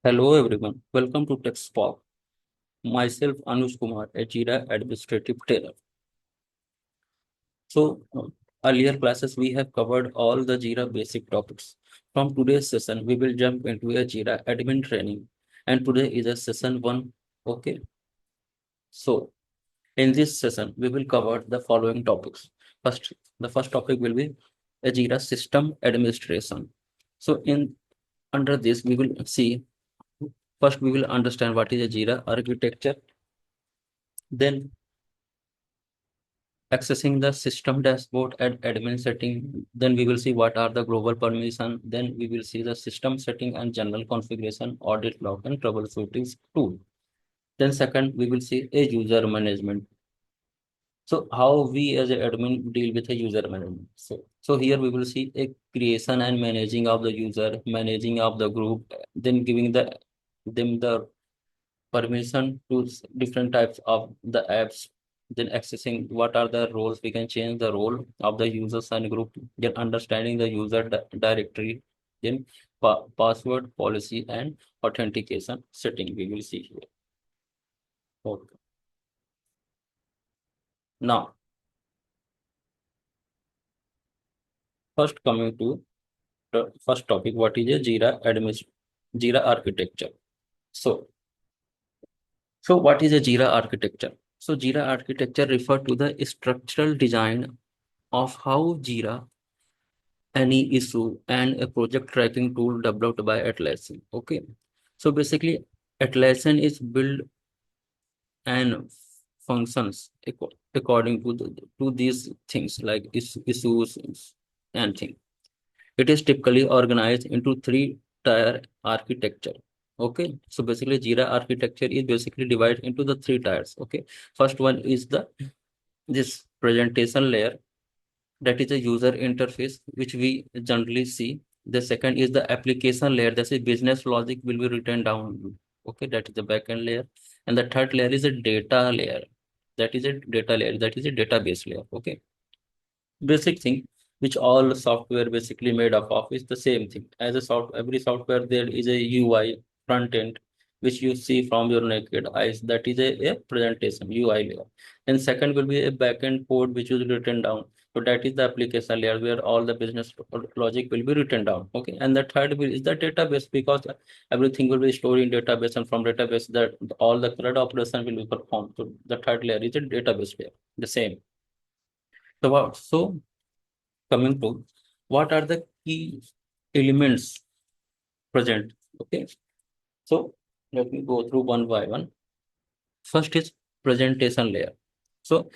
Hello everyone, welcome to TechSpark. Myself Anush Kumar, a JIRA administrative trainer. Earlier classes we have covered all the JIRA basic topics. From today's session, we will jump into a JIRA admin training, and today is a session one. Okay, so in this session we will cover the following topics. First, the first topic will be a JIRA system administration. So in under this we will see first we will understand what is a JIRA architecture. Then accessing the system dashboard and admin setting. Then we will see what are the global permission. Then we will see the system setting and general configuration, audit log and troubleshooting tool. Then second, we will see a user management. So how we as an admin deal with a user management. So here we will see a creation and managing of the user, managing of the group, then giving them the permission to different types of the apps, then accessing what are the roles. We can change the role of the users and group, then understanding the user directory, then password policy and authentication setting we will see here. Okay. Now first coming to the first topic, what is a Jira architecture. So so what is a Jira architecture? So Jira architecture refer to the structural design of how Jira any issue and a project tracking tool developed by Atlassian. Okay. So basically, Atlassian is built and functions according to to these things like issues and things. It is typically organized into three-tier architecture. Okay. So basically, Jira architecture is basically divided into the three tiers. Okay. First one is the this presentation layer, that is a user interface which we generally see. The second is the application layer, that's a business logic will be written down. Okay, that is the backend layer. And the third layer is a data layer, that is a data layer, that is a database layer. Okay, basic thing which all software basically made up of is the same thing. As a every software there is a UI front end which you see from your naked eyes, that is a presentation UI layer. And second will be a backend code which is written down, so that is the application layer where all the business logic will be written down. Okay, and the third will is the database, because everything will be stored in database, and from database that all the CRUD operation will be performed. So the third layer is a database layer, the same. So coming to what are the key elements present. Okay, so let me go through one by one. First is presentation layer. So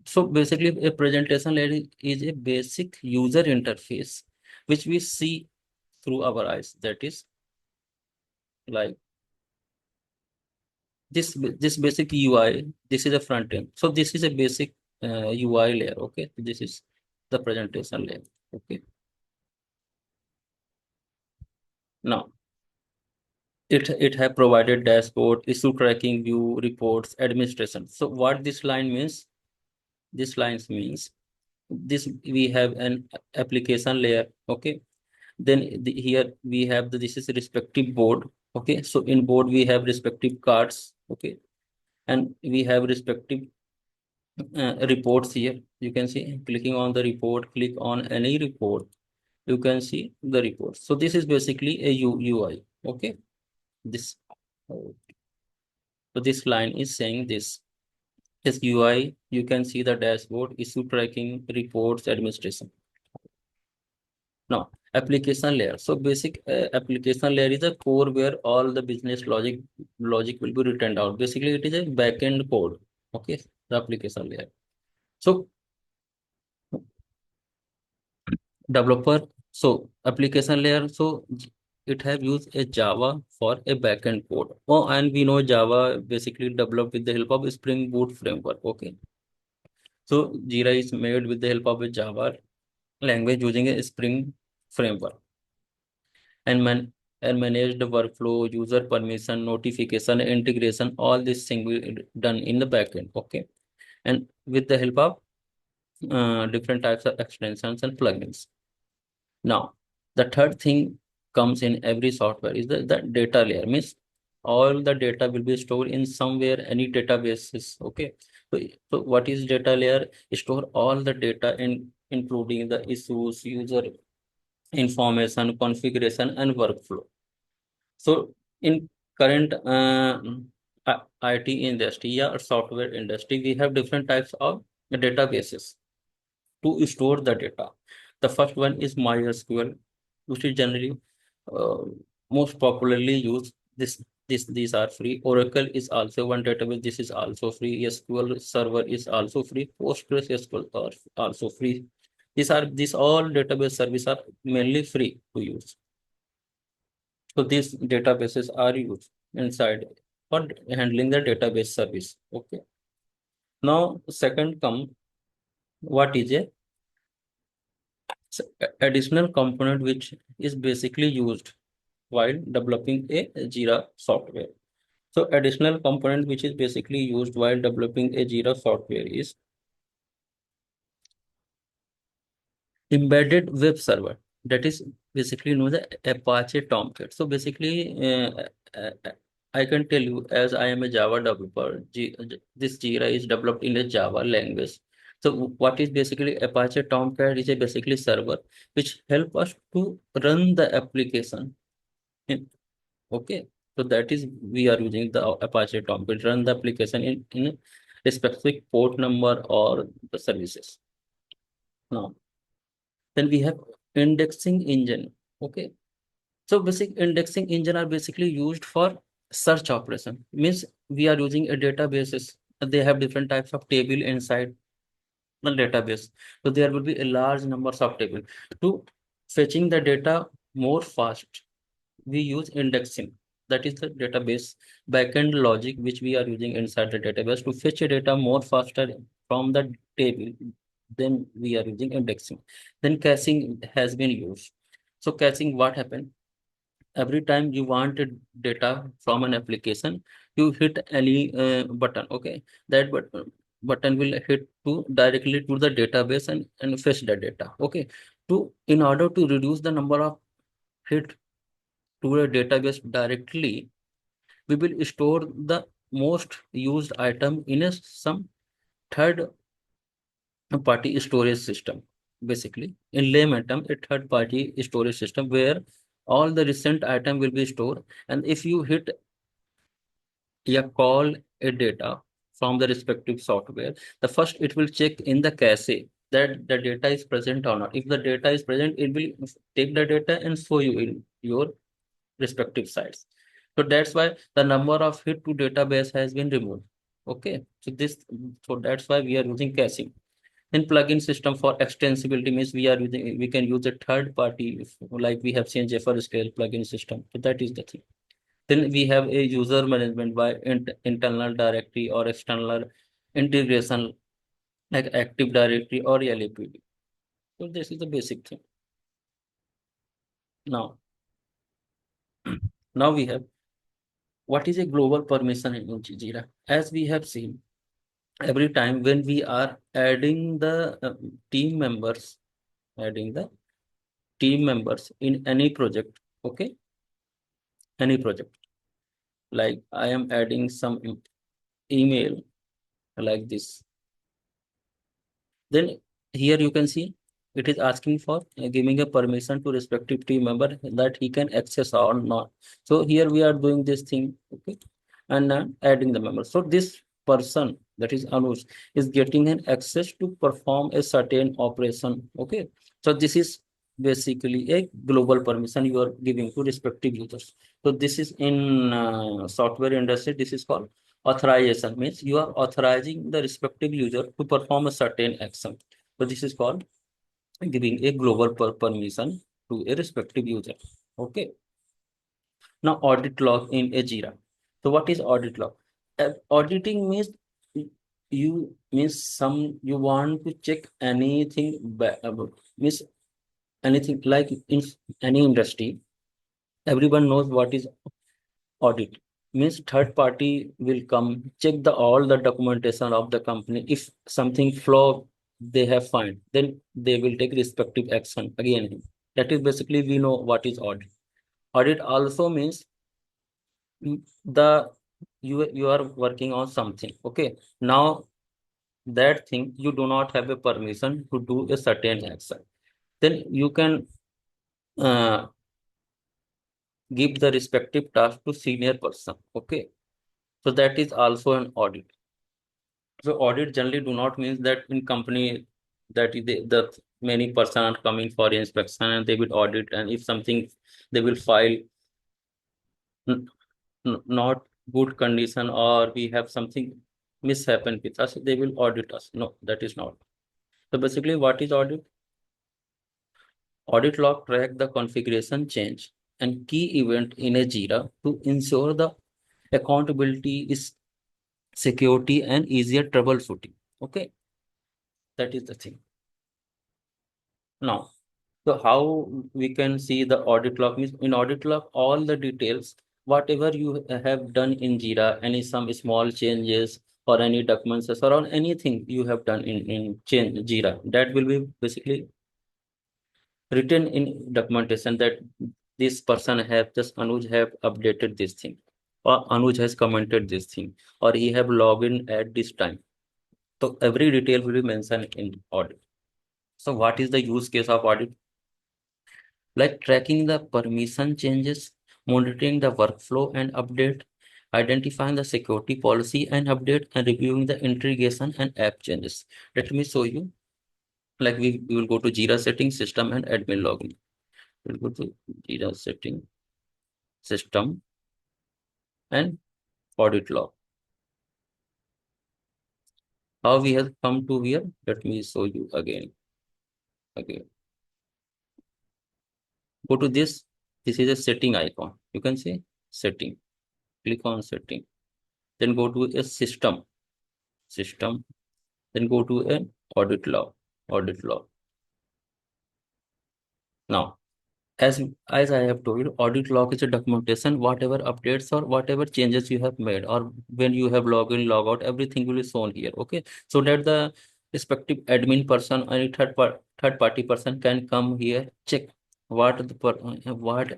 so basically a presentation layer is a basic user interface which we see through our eyes, that is like this basic UI. This is a front end, so this is a basic UI layer. Okay, this is the presentation layer. Okay, now it have provided dashboard, issue tracking, view, reports, administration. So what this line means? This lines means this we have an application layer. Okay, then here we have this is a respective board. Okay, so in board we have respective cards. Okay, and we have respective reports here. You can see clicking on the report, click on any report, you can see the report. So this is basically a UI. Okay, this so this line is saying this. This UI, you can see the dashboard, issue tracking, reports, administration. Now, application layer. So basic application layer is a core where all the business logic will be written down. Basically, it is a backend code. Okay, the application layer. So developer, so application layer. So it have used a Java for a backend code. Oh, and we know Java basically developed with the help of Spring Boot framework. Okay, so Jira is made with the help of a Java language using a Spring framework, and manage the workflow, user permission, notification, integration. All this thing will done in the backend. Okay, and with the help of different types of extensions and plugins. Now, the third thing comes in every software is the data layer. Means all the data will be stored in somewhere, any databases. Okay. So what is data layer? Store all the data including the issues, user information, configuration, and workflow. So in current IT industry or software industry, we have different types of databases to store the data. The first one is MySQL, which is generally uh, most popularly used. These are free. Oracle is also one database. This is also free. SQL Server is also free. PostgreSQL are also free. These all database services are mainly free to use. So these databases are used inside for handling the database service. Okay. Now second come what is a additional component which is basically used while developing a JIRA software. So additional component which is basically used while developing a JIRA software is embedded web server, that is basically known as Apache Tomcat. So basically, I can tell you, as I am a Java developer, this Jira is developed in a Java language. So what is basically Apache Tomcat is a basically server which help us to run the application. Okay, so that is we are using the Apache Tomcat run the application in a specific port number or the services. Now then we have indexing engine. Okay. So basic indexing engine are basically used for search operation. Means we are using a databases. They have different types of table inside the database. So there will be a large numbers of table. To fetching the data more fast, we use indexing. That is the database backend logic which we are using inside the database to fetch a data more faster from the table. Then we are using indexing. Then caching has been used. So caching, what happened? Every time you want data from an application, you hit any button. Okay, that button will hit to directly to the database and fetch the data. Okay, to in order to reduce the number of hit to a database directly, we will store the most used item in a some third party storage system. Basically, in layman term, a third party storage system where all the recent item will be stored. And if you hit a call a data from the respective software, the first it will check in the cache that the data is present or not. If the data is present, it will take the data and show you in your respective sites. So that's why the number of hit to database has been removed. Okay, so that's why we are using caching. In plugin system for extensibility means we can use a third party like we have seen Jeffrey scale plugin system. So that is the thing. Then we have a user management by internal directory or external integration like Active Directory or LAPD. So this is the basic thing. Now, now we have what is a global permission in Jira. As we have seen, every time when we are adding the team members, adding the team members in any project, okay, any project, like I am adding some email like this. Then here you can see it is asking for giving a permission to respective team member that he can access or not. So here we are doing this thing, okay, and adding the member. So this person, that is Anush, is getting an access to perform a certain operation. Okay, so this is basically a global permission you are giving to respective users. So this is in software industry. This is called authorization. Means you are authorizing the respective user to perform a certain action. So this is called giving a global permission to a respective user. Okay. Now audit log in a Jira. So what is audit log? Auditing means you means some you want to check anything means anything like in any industry. Everyone knows what is audit. Means third party will come check the all the documentation of the company. If something flaw they have find, then they will take respective action again. That is basically we know what is audit. Audit also means the you are working on something. Okay. Now that thing you do not have a permission to do a certain action. Then you can uh, give the respective task to senior person. Okay. So that is also an audit. So audit generally do not mean that in company that the many person are coming for inspection and they will audit, and if something they will file n- not good condition or we have something mishappen with us, they will audit us. No, that is not. So basically, what is audit? Audit log track the configuration change and key event in a JIRA to ensure the accountability is security and easier troubleshooting. Okay, that is the thing. Now, so how we can see the audit log means in audit log, all the details, whatever you have done in JIRA, any some small changes or any documents or on anything you have done in change JIRA, that will be basically written in documentation that this person have just Anuj have updated this thing, or Anuj has commented this thing, or he have logged in at this time. So every detail will be mentioned in audit. So what is the use case of audit? Like tracking the permission changes, monitoring the workflow and update, identifying the security policy and update, and reviewing the integration and app changes. Let me show you. Like we will go to JIRA settings, system and admin login. We'll go to JIRA setting, system and audit log. How we have come to here? Let me show you again. Again. Go to this. This is a setting icon. You can see setting. Click on setting. Then go to a system. System. Then go to an audit log. Audit log. Now, as I have told you, audit log is a documentation, whatever updates or whatever changes you have made, or when you have log in, log out, everything will be shown here. Okay. So that the respective admin person or any third party person can come here, check what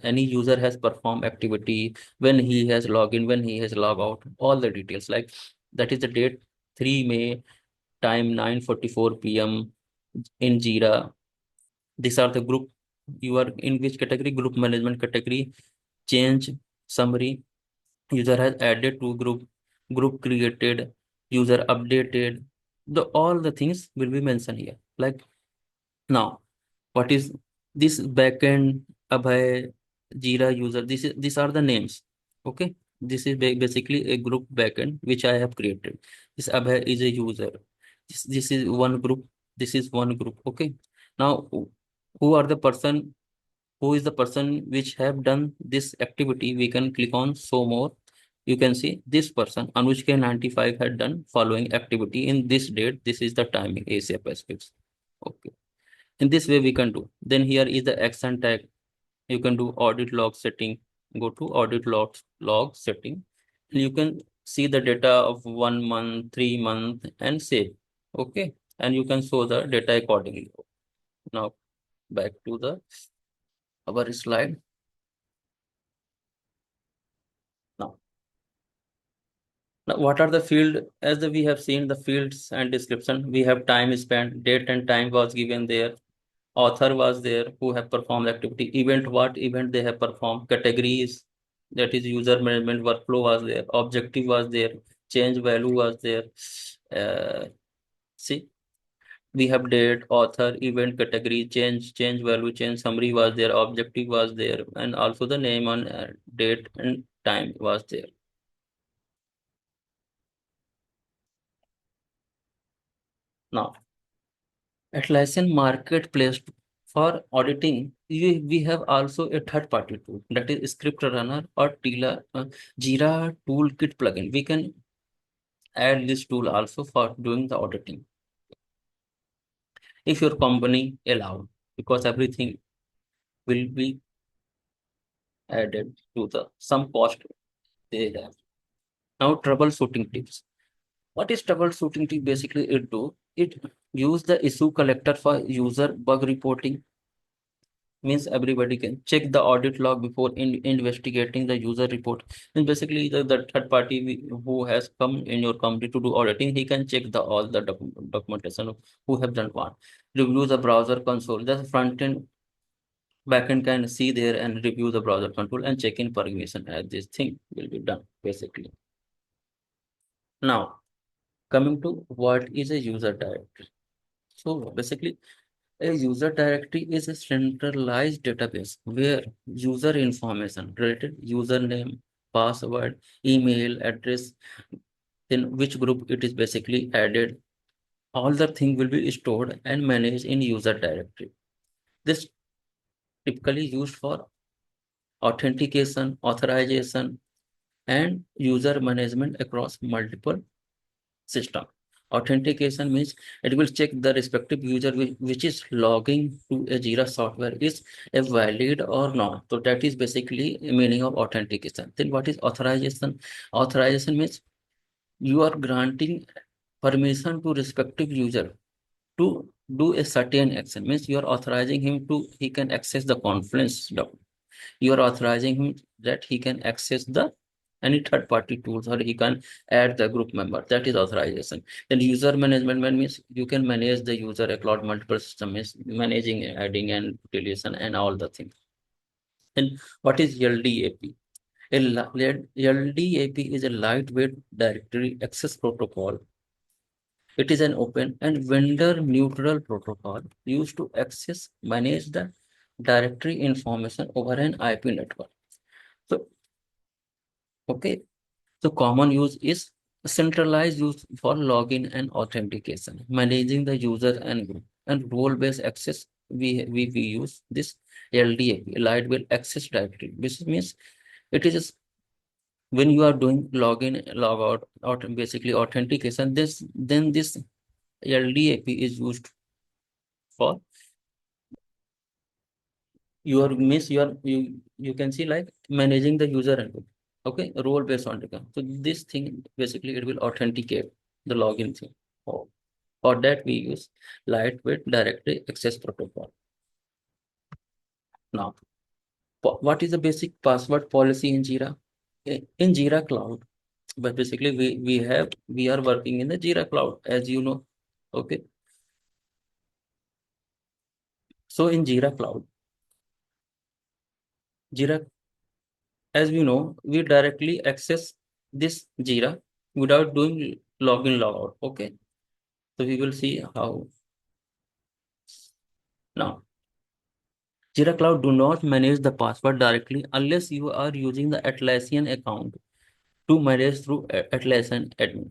any user has performed activity, when he has logged in, when he has log out, all the details. Like that is the date 3 May, time 9:44 p.m. in Jira. These are the group. You are in which category? Group management category. Change summary. User has added to group. Group created. User updated. The all the things will be mentioned here. Like now, what is this backend? Abhay, Jira user. These are the names. Okay. This is basically a group backend which I have created. This Abhay is a user. This is one group. This is one group. Okay. Now, who are the person? Who is the person which have done this activity? We can click on show more. You can see this person Anuj K95 had done following activity in this date. This is the timing Asia Pacific. Okay. In this way we can do. Then here is the action tag. You can do audit log setting. Go to audit log setting. And you can see the data of 1 month, 3 month, and save. Okay. And you can show the data accordingly. Now back to the our slide. Now, what are the field? As we have seen the fields and description, we have time spent, date and time was given there. Author was there who have performed activity. Event, what event they have performed. Categories, that is user management workflow was there. Objective was there. Change value was there. See, we have date, author, event, category, change value, change summary was there. Objective was there, and also the name on date and time was there. Now, Atlassian Marketplace for auditing, we have also a third party tool, that is Script Runner or Jira Toolkit plugin. We can add this tool also for doing the auditing if your company allow, because everything will be added to the some cost they have. Now troubleshooting tips. What is troubleshooting tip? Basically, it use the issue collector for user bug reporting. means everybody can check the audit log before investigating the user report. And basically the third party who has come in your company to do auditing, he can check the all the documentation of who have done what. Review the browser console. The front end backend can see there and review the browser control and check in permission as this thing will be done basically. Now coming to what is a user directory. So basically a user directory is a centralized database where user information related username, password, email address, in which group it is basically added. All the thing will be stored and managed in user directory. This typically used for authentication, authorization, and user management across multiple systems. Authentication means it will check the respective user which is logging to a JIRA software is a valid or not. So that is basically a meaning of authentication. Then what is authorization? Authorization means you are granting permission to respective user to do a certain action. Means you are authorizing him to he can access the conference document. You are authorizing him that he can access the any third party tools or he can add the group member. That is authorization. Then user management means you can manage the user across multiple systems, managing adding and deletion and all the things. And what is LDAP? LDAP is a lightweight directory access protocol. It is an open and vendor neutral protocol used to access, manage the directory information over an IP network. So, okay. So common use is centralized use for login and authentication, managing the user and group, and role-based access. We use this LDAP, lightweight access directory. This means it is when you are doing login, log out, or basically authentication. This LDAP is used for your miss your you can see like managing the user and group. Okay, role based authentication. So this thing basically it will authenticate the login thing. For that we use lightweight directory access protocol. Now what is the basic password policy in Jira? In Jira Cloud, but basically we are working in the Jira Cloud, as you know. Okay, so in Jira, as we know, we directly access this Jira without doing login logout. Okay, so we will see how. Now Jira Cloud do not manage the password directly unless you are using the Atlassian account to manage through Atlassian admin.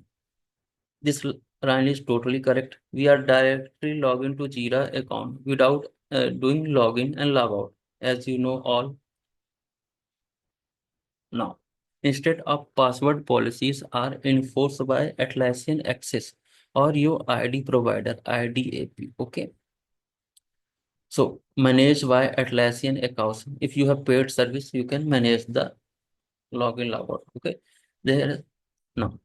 This line is totally correct. We are directly logging to Jira account without doing login and logout, as you know all now. Instead of password policies are enforced by Atlassian Access or your ID provider, IDAP. Okay. So managed by Atlassian accounts. If you have paid service, you can manage the login logout. Okay. There now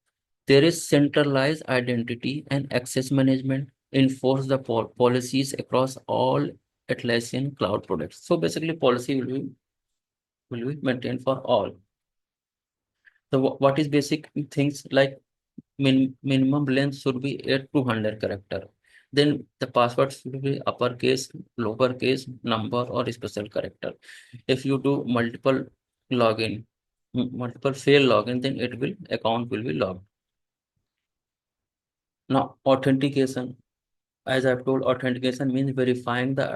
there is centralized identity and access management. Enforce the policies across all Atlassian cloud products. So basically, policy will be maintained for all. So what is basic things like minimum length should be 8 to 100 character. Then the password should be uppercase, lowercase, number or special character. If you do multiple login, multiple fail login, then it will account will be logged. Now authentication, as I've told, authentication means verifying the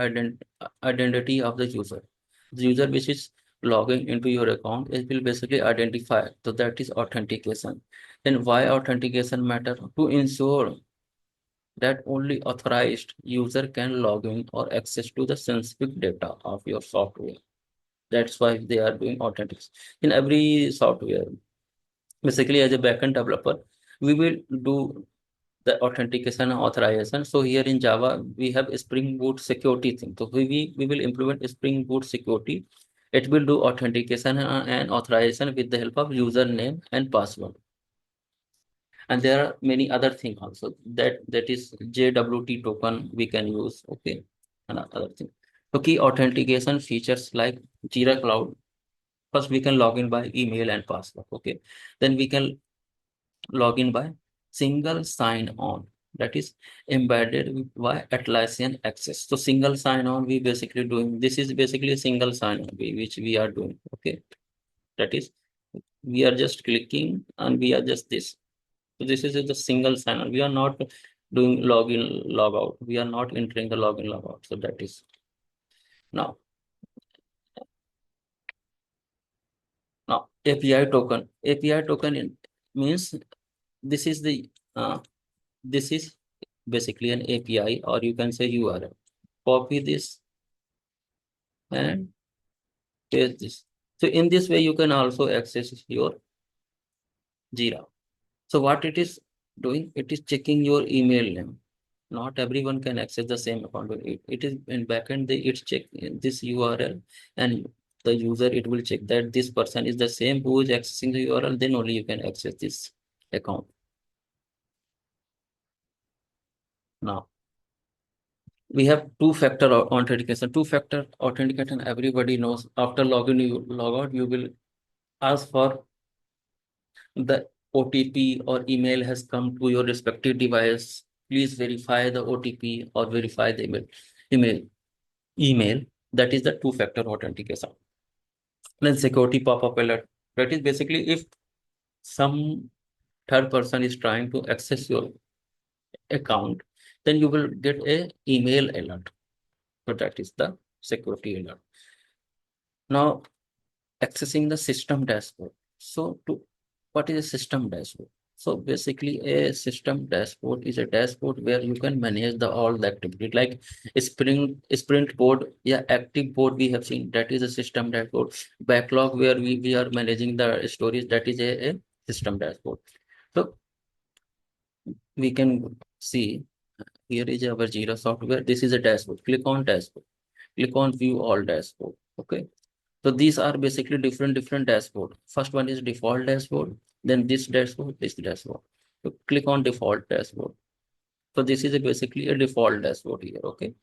identity of the user. The user which is logging into your account, it will basically identify. So that is authentication. Then why authentication matter? To ensure that only authorized user can log in or access to the sensitive data of your software. That's why they are doing authentication. In every software, basically as a backend developer, we will do the authentication and authorization. So here in Java, we have a Spring Boot security thing. So we will implement a Spring Boot security. It will do authentication and authorization with the help of username and password. And there are many other things also that is JWT token we can use. Okay, and other thing. So key authentication features like Jira Cloud. First, we can log in by email and password. Okay. Then we can log in by single sign on, that is embedded by Atlassian access. So single sign on, we basically doing, this is basically a single sign on which we are doing. Okay. That is, we are just clicking and we are just this. So this is the single sign on. We are not doing login, log out. We are not entering the login, log out. So that is now, API token. API token means this is the this is basically an API, or you can say URL. Copy this and paste this. So in this way, you can also access your Jira. So what it is doing, it is checking your email name. Not everyone can access the same account. It is in backend, it's check this URL, and the user, it will check that this person is the same who is accessing the URL, then only you can access this account. Now, we have two-factor authentication. Two-factor authentication, everybody knows. After login, you log out, you will ask for the OTP or email has come to your respective device. Please verify the OTP or verify the Email. Email. That is the two-factor authentication. Then security pop-up alert. That is basically if some third person is trying to access your account, then you will get a email alert. So that is the security alert. Now, accessing the system dashboard. So to what is a system dashboard? So basically a system dashboard is a dashboard where you can manage the all the activity, like sprint board. Yeah, active board we have seen, that is a system dashboard. Backlog, where we are managing the stories, that is a system dashboard. So we can see, here is our Jira software. This is a dashboard. Click on dashboard. Click on view all dashboard. Okay. So these are basically different dashboard. First one is default dashboard, then this dashboard, this dashboard. So click on default dashboard. So this is basically a default dashboard here. Okay.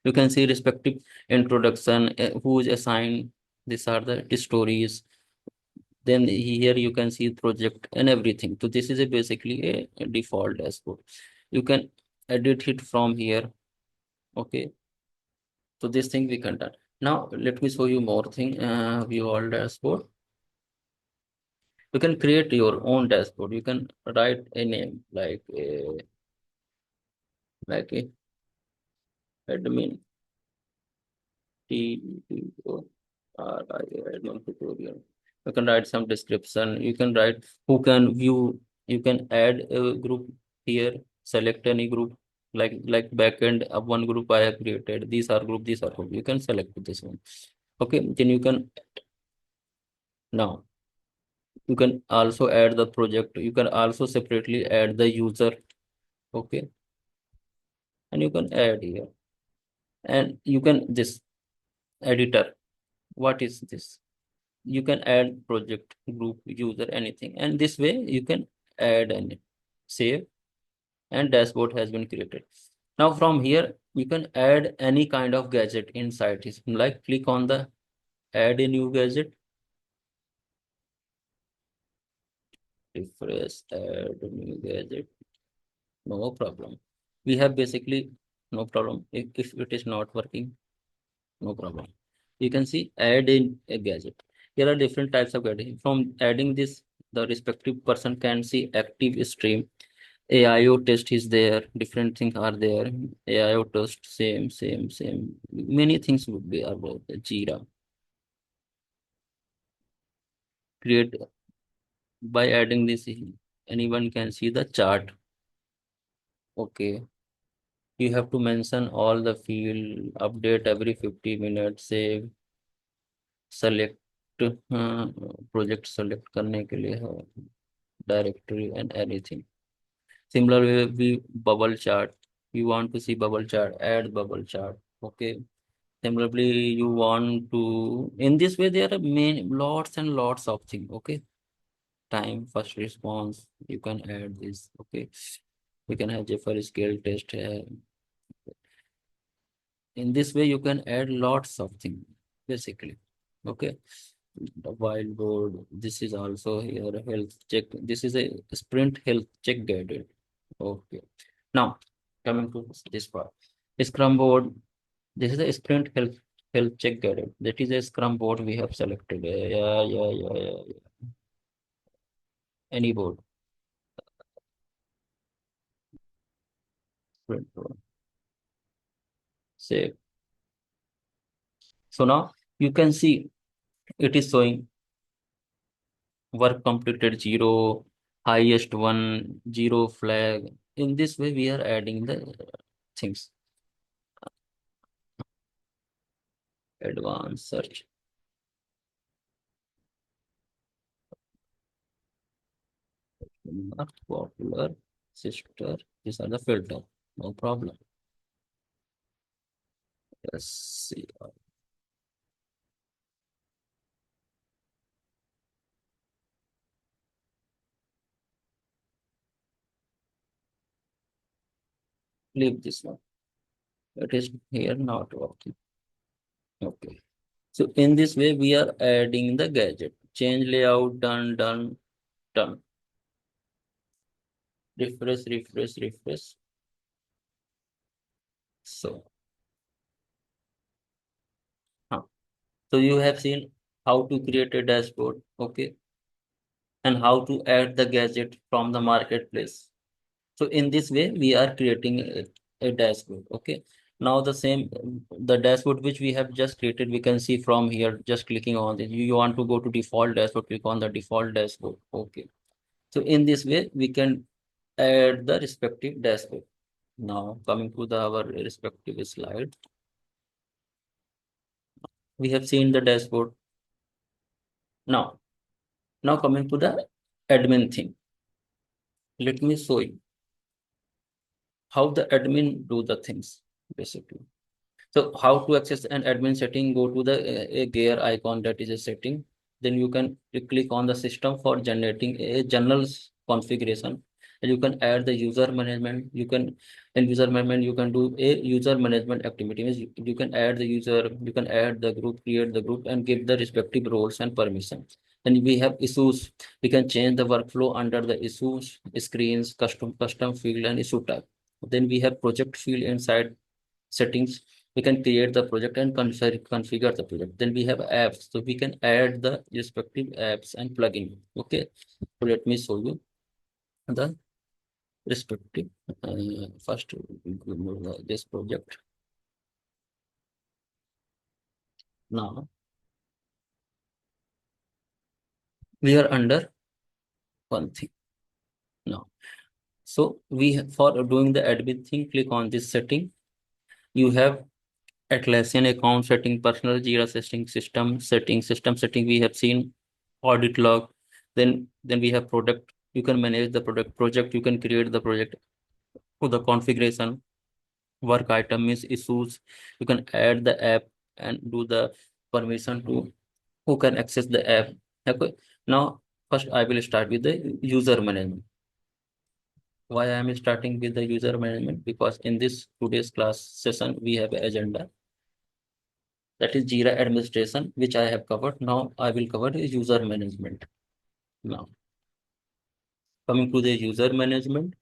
You can see respective introduction, who is assigned. These are the stories. Then here you can see project and everything. So this is basically a default dashboard. You can edit it from here. Okay. So this thing we can done. Now let me show you more thing. View all dashboard. You can create your own dashboard. You can write a name like a admin admin tutorial. You can write some description. You can write who can view. You can add a group here. Select any group, like backend of one group I have created. These are group. These are group. You can select this one. Okay. Then you can now you can also add the project. You can also separately add the user. Okay. And you can add here, and you can this editor. What is this? You can add project, group, user, anything, and this way you can add and save, and dashboard has been created. Now from here you can add any kind of gadget inside this, like click on the add a new gadget, refresh, add a new gadget. No problem. We have basically no problem if it is not working. No problem. You can see add in a gadget. Here are different types of gadget. From adding this, the respective person can see active stream. AIO test is there. Different things are there. AIO test, same. Many things would be about the Jira. Create by adding this, anyone can see the chart. Okay. You have to mention all the field, update every 50 minutes, save, select, project select करने के लिए है, directory and anything. Similarly, we bubble chart. You want to see bubble chart, add bubble chart. Okay. Similarly, you want to, in this way, there are lots and lots of things. Okay. Time, first response, you can add this. Okay. You can have Jeffrey scale test. In this way, you can add lots of things, basically. Okay. The whiteboard. This is also here health check. This is a sprint health check guided. Okay. Now coming to this part. Scrum board. This is a sprint health check guided. That is a Scrum board we have selected. Yeah. Any board. Sprint board. Save. So now you can see it is showing work completed 0, highest 1, 0 flag. In this way, we are adding the things. Advanced search. Not popular. Sister. These are the filter. No problem. Let's see. Leave this one. It is here not working. Okay. So in this way, we are adding the gadget. Change layout, done. Refresh. So, huh. So you have seen how to create a dashboard, okay, and how to add the gadget from the marketplace. So in this way, we are creating a dashboard, okay. Now the same, the dashboard which we have just created, we can see from here, just clicking on this. You want to go to default dashboard, click on the default dashboard, okay. So in this way, we can add the respective dashboard. Now coming to our respective slide, we have seen the dashboard. Now, now coming to the admin thing. Let me show you how the admin do the things, basically. So how to access an admin setting, go to the a gear icon, that is a setting. Then you can click on the system for generating a general configuration. And you can add the user management. You can, in user management, you can do a user management activity. Means you can add the user, you can add the group, create the group, and give the respective roles and permissions. And we have issues. We can change the workflow under the issues, screens, custom field, and issue type. Then we have project field inside settings. We can create the project and configure the project. Then we have apps, so we can add the respective apps and plugin. Okay, so let me show you the respective. First, this project. Now we are under one thing now. So for doing the admin thing, click on this setting. You have Atlassian account setting, personal Jira system setting. We have seen audit log. Then we have product. You can manage the project. You can create the project. For the configuration, work item is issues. You can add the app and do the permission to who can access the app. Okay. Now, first I will start with the user management. Why I am starting with the user management? Because in this today's class session, we have an agenda, that is JIRA administration, which I have covered. Now I will cover the user management. Now, coming to the user management.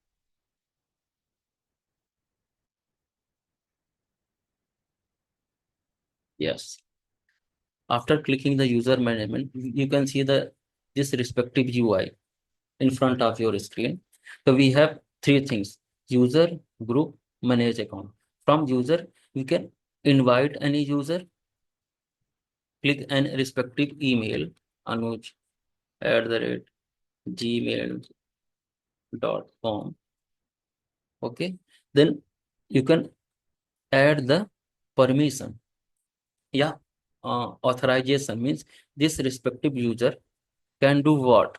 Yes. After clicking the user management, you can see the this respective UI in front of your screen. So we have three things: user, group, manage account. From user, you can invite any user, click an respective email, anuj@gmail.com. Okay. Then you can add the permission. Yeah. Authorization means this respective user can do what?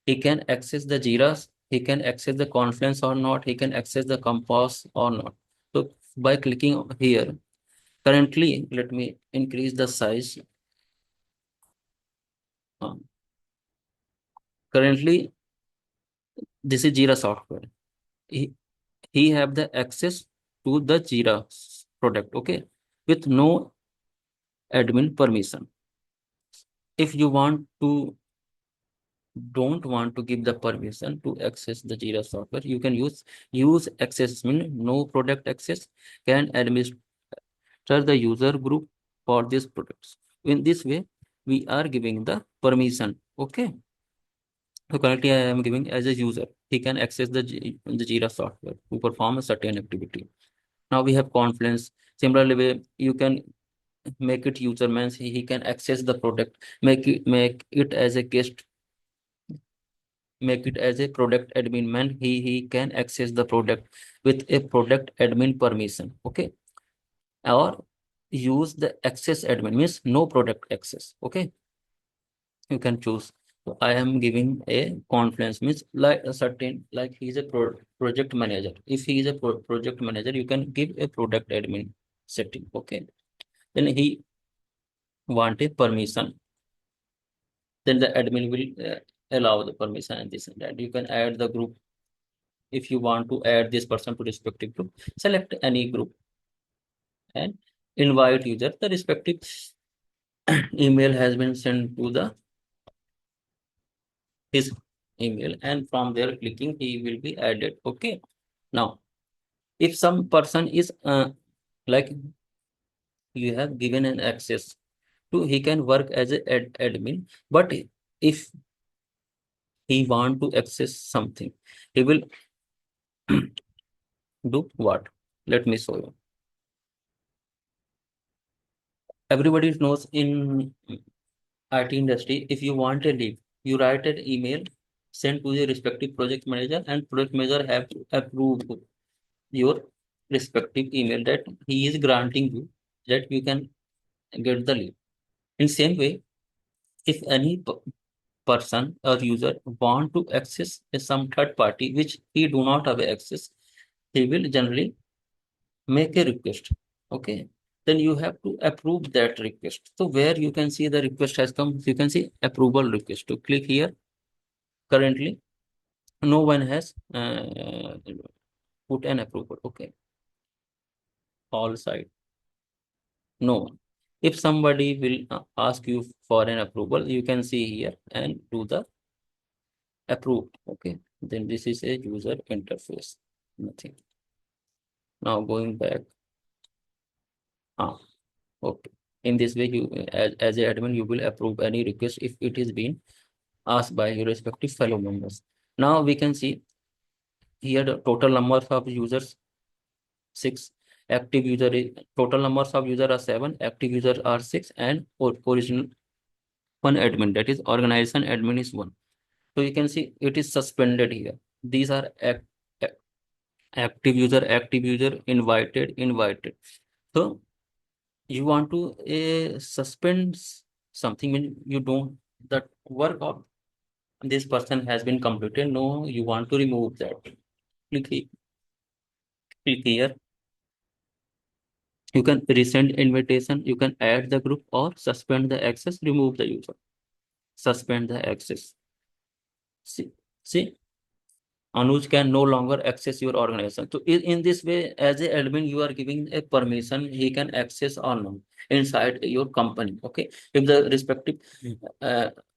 He can access the Jiras, he can access the Confluence or not, he can access the Compass or not. So by clicking here, currently, let me increase the size. Uh, Currently, this is Jira software. He, he have the access to the Jira. product, okay, with no admin permission. If you don't want to give the permission to access the Jira software, you can use access mean no product access, can administer the user group for these products. In this way, we are giving the permission. Okay. So currently I am giving as a user, he can access the Jira software to perform a certain activity. Now we have confidence. Similarly, you can make it user means he can access the product, make it as a guest, make it as a product admin man, he can access the product with a product admin permission. Okay. Or use the access admin means no product access. Okay. You can choose. So I am giving a confidence means like a certain, like he is a project manager. If he is a project manager, you can give a product admin setting. Okay. Then he want a permission, then the admin will allow the permission and this and that. You can add the group. If you want to add this person to respective group, select any group and invite user. The respective email has been sent to the his email, and from there clicking he will be added. Okay. Now, if some person is like you have given an access to, he can work as a admin, but if he want to access something, he will do what? Let me show you. Everybody knows in IT industry, if you want a leave, you write an email, send to the respective project manager, and project manager have to approve your respective email that he is granting you that you can get the leave. In same way, if any person or user want to access some third party which he do not have access, he will generally make a request. Okay. Then you have to approve that request. So where you can see the request has come, you can see approval request. To click here, currently no one has put an approval. Okay. All side, no one. If somebody will ask you for an approval, you can see here and do the approve. Okay. Then this is a user interface. Nothing. Now going back. Okay. In this way, you as a admin, you will approve any request if it is being asked by your respective fellow members. Now we can see here the total numbers of users 6. Active user is total numbers of user are 7. Active users are 6, and original one admin, that is organization admin, is 1. So you can see it is suspended here. These are active user, invited. So you want to suspend something when you don't, that work of this person has been completed. No, you want to remove that. Click here. You can resend invitation. You can add the group or suspend the access. Remove the user. Suspend the access. See, Anuj can no longer access your organization. So in this way, as a admin, you are giving a permission. He can access or not inside your company. Okay. If the respective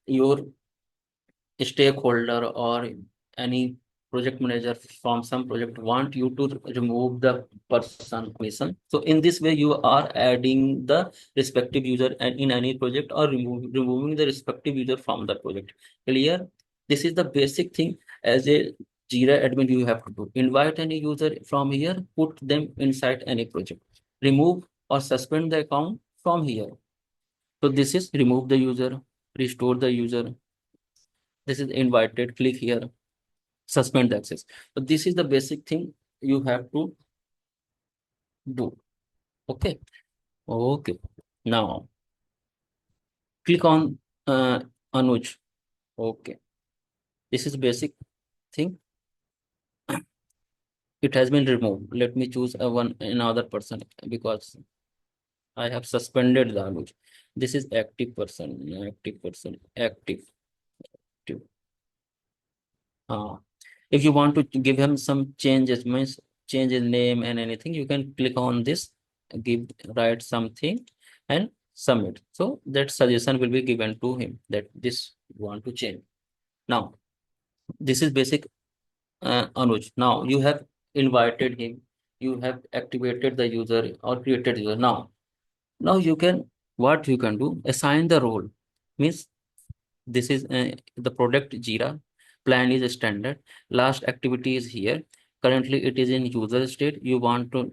your stakeholder or any project manager from some project want you to remove the person permission, so in this way you are adding the respective user and in any project, or removing the respective user from the project. Clear? This is the basic thing. As a Jira admin, you have to do: invite any user from here, put them inside any project, remove or suspend the account from here. So this is remove the user, restore the user. This is invited, click here, suspend the access. So this is the basic thing you have to do. Okay. Okay. Now click on Anuj. Okay. This is basic thing. It has been removed. Let me choose another person because I have suspended the Anuj. This is active person, active. Uh, if you want to give him some changes, means change his name and anything, you can click on this write something and submit. So that suggestion will be given to him that this you want to change. Now, this is basic Anuj. Now you have invited him, you have activated the user or created user. Now you can, what you can do, assign the role. Means this is the product Jira. Plan is standard. Last activity is here. Currently it is in user state. You want to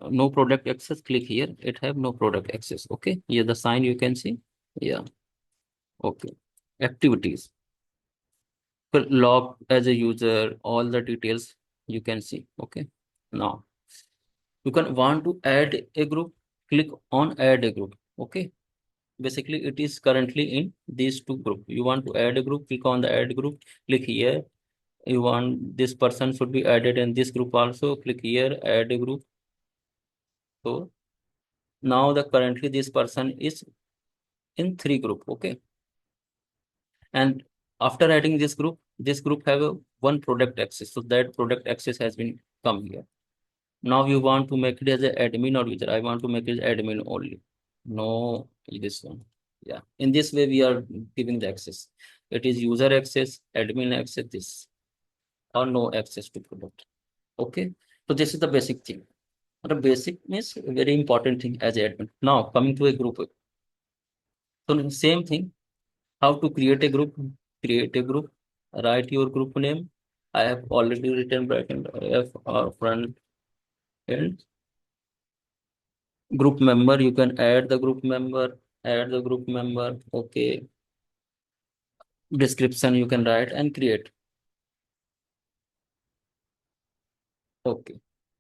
no product access, click here. It have no product access. Okay. Here the sign you can see. Yeah. Okay. Activities. Log as a user, all the details you can see. Okay. Now you can want to add a group, click on add a group. Okay. Basically it is currently in these two group. You want to add a group, click on the add group, click here. You want this person should be added in this group also, click here, add a group. So now the currently this person is in three group. Okay. And after adding this group have a one product access, so that product access has been come here. Now you want to make it as an admin or user. I want to make it admin only. No, this one. Yeah. In this way, we are giving the access. It is user access, admin access, this, or no access to product. Okay. So this is the basic thing. The basic means a very important thing as admin. Now coming to a group. So same thing. How to create a group? Create a group. Write your group name. I have already written backend F or front end. Group member, you can add the group member, okay. Description you can write and create. Okay.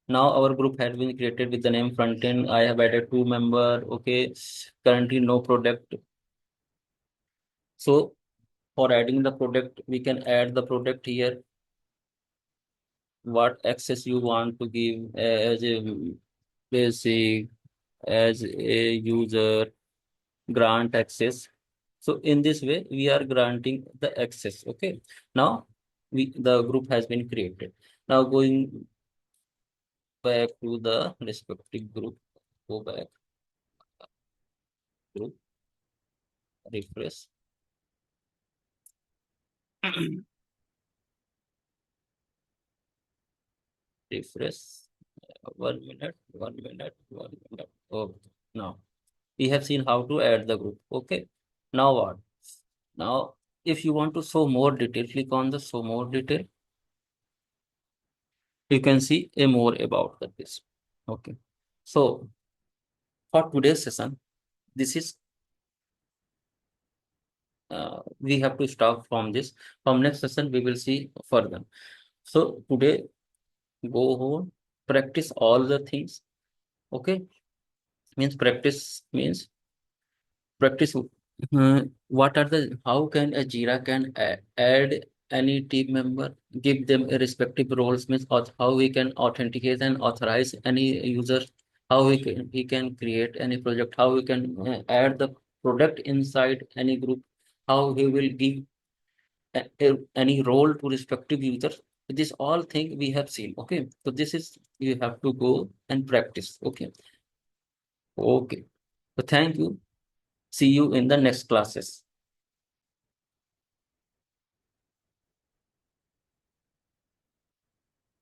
Now our group has been created with the name front end. I have added two member. Okay. Currently no product. So for adding the product, we can add the product here. What access you want to give as a basic, as a user, grant access. So in this way, we are granting the access. Okay. Now the group has been created. Now going back to the respective group, go back group, refresh. Refresh. 1 minute, 1 minute, 1 minute. Okay. Now we have seen how to add the group. Okay. Now what? Now, if you want to show more detail, click on the show more detail. You can see a more about this. Okay. So for today's session, this is we have to stop from this. From next session, we will see further. So today, go home, practice all the things. Okay. Means practice. What are the, how can a Jira can add any team member, give them a respective roles, means how we can authenticate and authorize any user, how we can create any project, how we can add the product inside any group, how he will give any role to respective users. This all thing we have seen. Okay. So this is, you have to go and practice. Okay. Okay. So thank you. See you in the next classes.